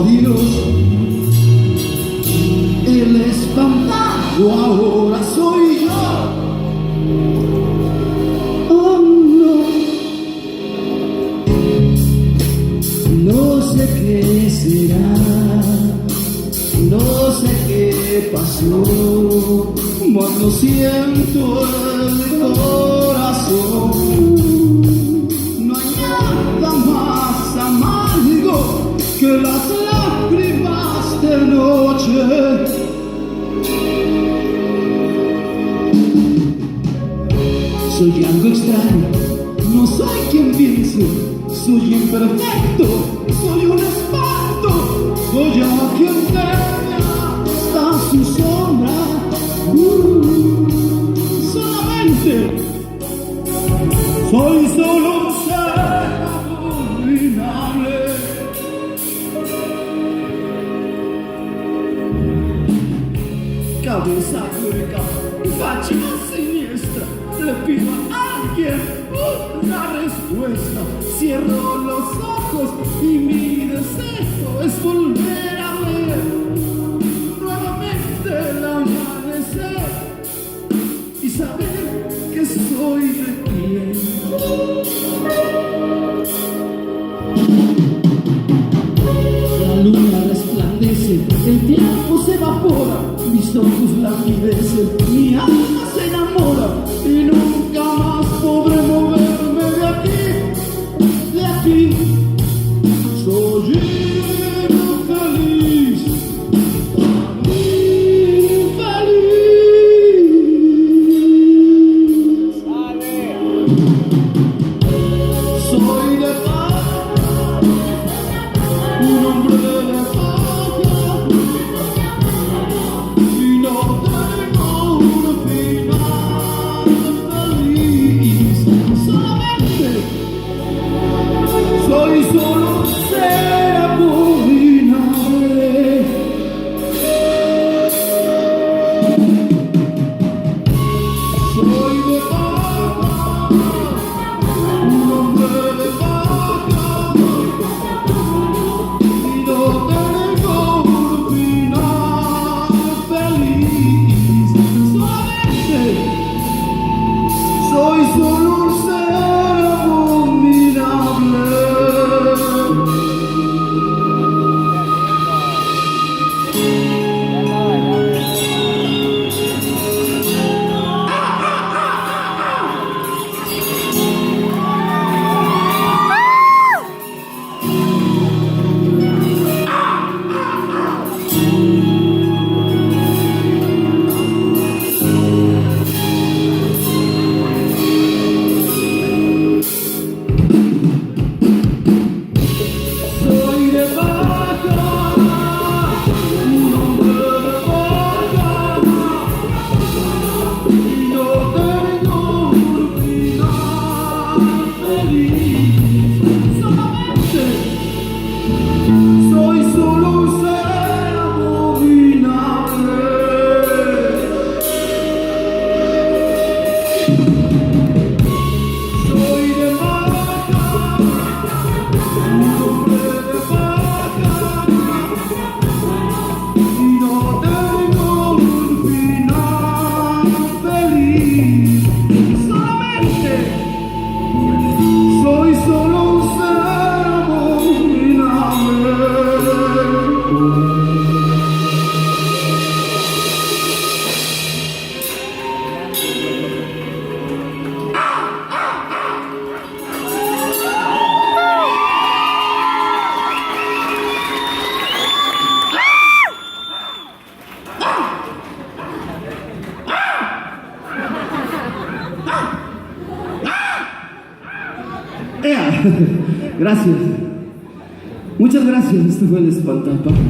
Dios, el espantado ahora soy yo. Oh no, no sé qué será, no sé qué pasó, cuando siento el corazón. No hay nada más amargo que las lágrimas de noche. Soy algo extraño, no soy quien pienso, soy imperfecto, soy un espanto, soy a quien tenga hasta su sombra. Solamente soy solo un ser abominable. Cabeza hueca, facha siniestra, le pido a alguien una respuesta. Cierro los ojos y mi deseo es volver a ver nuevamente el amanecer y saber que soy de quién. La luna resplandece, el tiempo se evapora, mis ojos languidecen, mi alma se enamora y nunca más podré moverme de aquí, de aquí. Soy infeliz, tan infeliz. Soy de paja, un hombre de paja, y no tengo un final feliz. Solamente soy solo un ser abominable. Soy de paja, un hombre de paja, y no tengo un final feliz. Solamente soy solo un ser abominable. Soy de paja, un hombre de paja, y no tengo un final feliz. Solamente soy solo un ser abominable. Soy de paja, un hombre de paja, y no tengo un final feliz. Solamente soy solo un ser abominable. Gracias. Muchas gracias. Este fue el Espantapájaros.